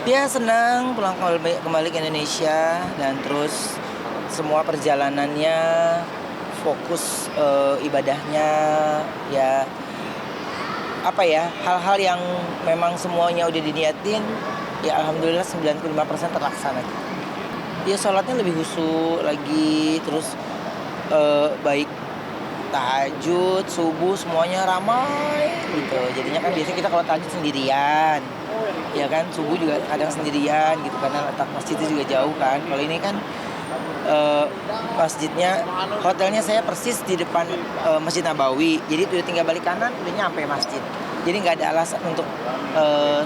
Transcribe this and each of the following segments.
Dia senang pulang kembali ke Indonesia dan terus semua perjalanannya fokus ibadahnya ya apa ya hal-hal yang memang semuanya udah diniatin ya alhamdulillah 95% terlaksana. Ya sholatnya lebih khusyuk lagi terus baik tahajud, subuh semuanya ramai gitu. Jadinya kan biasanya kita kalau tahajud sendirian. Ya kan subuh juga kadang sendirian gitu karena letak masjidnya juga jauh kan. Kalau ini kan masjidnya hotelnya saya persis di depan Masjid Nabawi. Jadi udah tinggal balik kanan udah nyampe masjid. Jadi nggak ada alasan untuk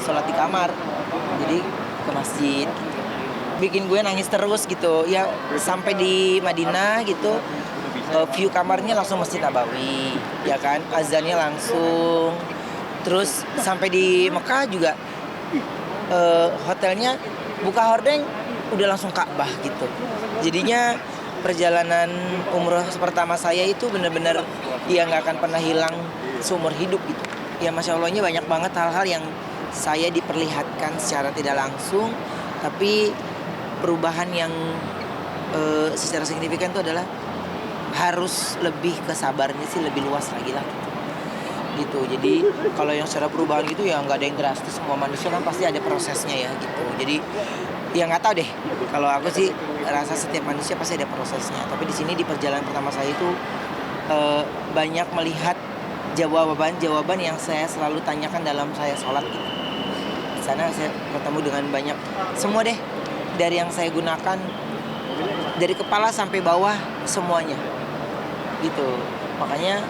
sholat di kamar. Jadi ke masjid gitu. Bikin gue nangis terus gitu. Ya sampai di Madinah gitu view kamarnya langsung Masjid Nabawi, ya kan, azannya langsung. Terus sampai di Mekah juga hotelnya buka hordeng udah langsung Ka'bah gitu. Jadinya perjalanan umroh pertama saya itu benar-benar ya nggak akan pernah hilang seumur hidup gitu. Ya masya Allahnya banyak banget hal-hal yang saya diperlihatkan secara tidak langsung, tapi perubahan yang secara signifikan itu adalah harus lebih ke sabarnya sih lebih luas lagi lah gitu. Jadi kalau yang secara perubahan gitu ya nggak ada yang drastis, semua manusia kan pasti ada prosesnya ya gitu. Jadi ya nggak tahu deh, kalau aku sih rasa setiap manusia pasti ada prosesnya, tapi di sini di perjalanan pertama saya itu banyak melihat jawaban yang saya selalu tanyakan dalam saya sholat gitu. Di sana saya bertemu dengan banyak semua deh, dari yang saya gunakan dari kepala sampai bawah semuanya gitu. Makanya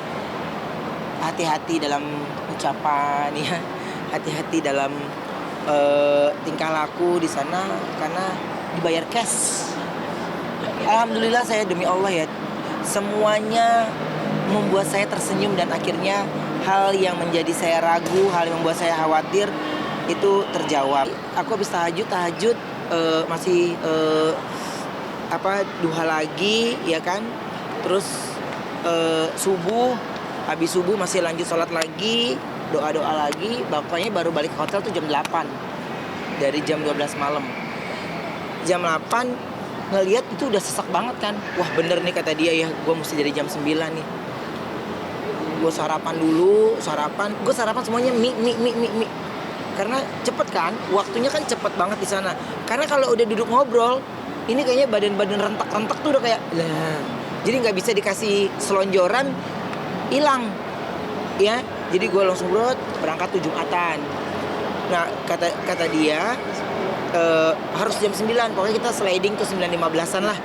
hati-hati dalam ucapan ya, hati-hati dalam tingkah laku di sana karena dibayar cash. Alhamdulillah saya demi Allah ya, semuanya membuat saya tersenyum dan akhirnya hal yang menjadi saya ragu, hal yang membuat saya khawatir itu terjawab. Aku habis tahajud masih duha lagi ya kan, terus subuh, habis subuh masih lanjut sholat lagi, doa-doa lagi. Bapaknya baru balik ke hotel tuh jam 8 dari jam 12 malam. Jam 8 ngeliat itu udah sesak banget kan. Wah bener nih kata dia ya, gue mesti dari jam 9 nih. Gue sarapan dulu, gue sarapan semuanya mie. Karena cepet kan, waktunya kan cepet banget di sana. Karena kalau udah duduk ngobrol, ini kayaknya badan-badan rentak-rentak tuh udah kayak jadi nggak bisa dikasih selonjoran, hilang ya. Jadi gue langsung berangkat tuh Jumatan. Nah kata dia harus jam 9, pokoknya kita sliding tuh 9.15an lah.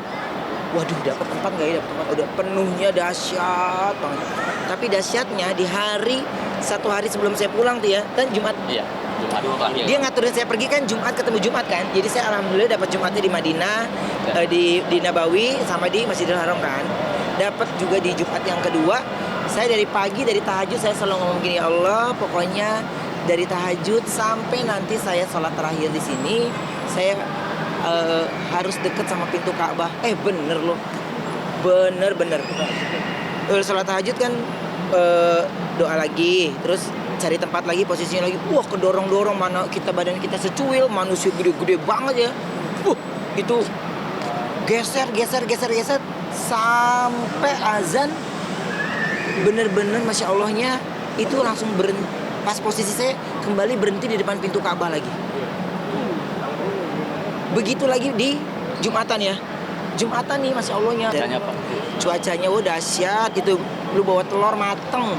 Waduh dapet tempat nggak ya? Dapet tempat, udah penuhnya, dahsyat banget. Tapi dahsyatnya di satu hari sebelum saya pulang tuh ya, kan Jumat. Iya. Dia ngaturin saya pergi kan Jumat ketemu Jumat kan. Jadi saya alhamdulillah dapat Jumatnya di Madinah, di Nabawi sama di Masjidil Haram kan. Dapat juga di Jumat yang kedua. Saya dari pagi dari tahajud saya selalu ngomong gini, ya Allah, pokoknya dari tahajud sampai nanti saya sholat terakhir di sini, saya harus deket sama pintu Ka'bah. Bener loh. Bener. Sholat tahajud kan doa lagi, terus cari tempat lagi, posisinya lagi. Wah, kedorong-dorong, mana badan kita secuil, manusia gede-gede banget ya. Itu geser sampai azan. Bener-bener masya Allahnya itu langsung berhenti. Pas posisi saya kembali berhenti di depan pintu Ka'bah lagi. Begitu lagi di Jumatan ya. Jumatan nih masya Allahnya. Cuacanya dahsyat gitu. Lu bawa telur mateng.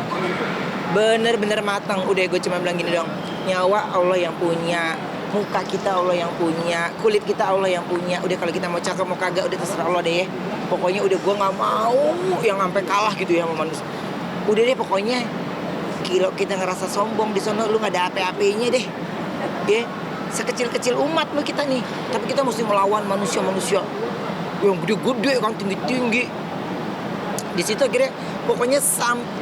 Bener-bener matang. Udah gue cuma bilang gini dong, nyawa Allah yang punya, muka kita Allah yang punya, kulit kita Allah yang punya. Udah kalau kita mau cakep mau kagak udah terserah Allah deh. Pokoknya udah gue nggak mau yang sampai kalah gitu ya sama manusia. Udah deh pokoknya kalau kita ngerasa sombong di sana lu nggak ada apa-apanya deh. Ya sekecil-kecil umat lu kita nih, tapi kita mesti melawan manusia-manusia yang gede-gede kan, tinggi-tinggi. Di situ akhirnya pokoknya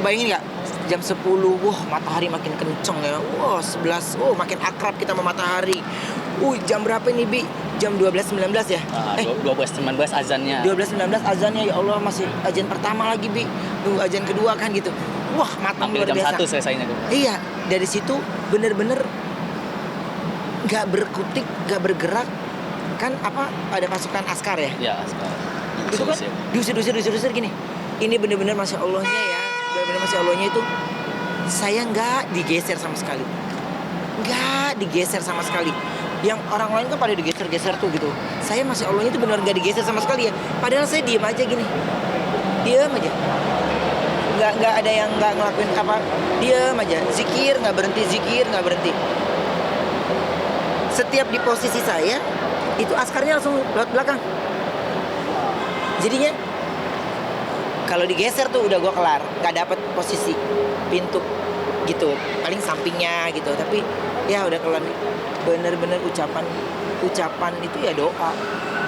bayangin nggak, jam 10, wah matahari makin kenceng ya. Wah 11, makin akrab kita sama matahari. Jam berapa nih Bi? Jam 12.19 ya? 12.19 azannya. 12.19 azannya, ya Allah masih azan pertama lagi Bi. Tunggu azan kedua kan gitu. Wah matang luar biasa. Jam 1 selesainya. Iya, dari situ bener-bener nggak berkutik, nggak bergerak. Kan apa ada pasukan askar ya? Ya, sekarang. Itu kan diusir gini. Ini bener-bener masya Allahnya ya, bener-bener masya Allahnya itu saya nggak digeser sama sekali, nggak digeser sama sekali. Yang orang lain kan pada digeser-geser tuh gitu. Saya masya Allahnya itu benar nggak digeser sama sekali ya. Padahal saya diem aja gini, diem aja. Nggak ada yang nggak ngelakuin apa, diem aja. Zikir nggak berhenti. Setiap di posisi saya itu askarnya langsung lewat belakang. Jadinya kalau digeser tuh udah gua kelar, nggak dapet posisi pintu gitu, paling sampingnya gitu. Tapi ya udah kelar. Bener-bener ucapan itu ya doa.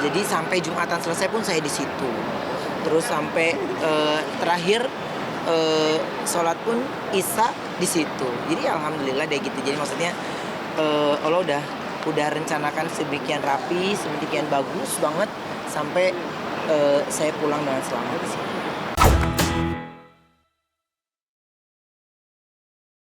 Jadi sampai Jumatan selesai pun saya di situ. Terus sampai terakhir sholat pun Isya di situ. Jadi alhamdulillah deh gitu. Jadi maksudnya Allah udah rencanakan sedemikian rapi, sedemikian bagus banget sampai saya pulang dengan selamat.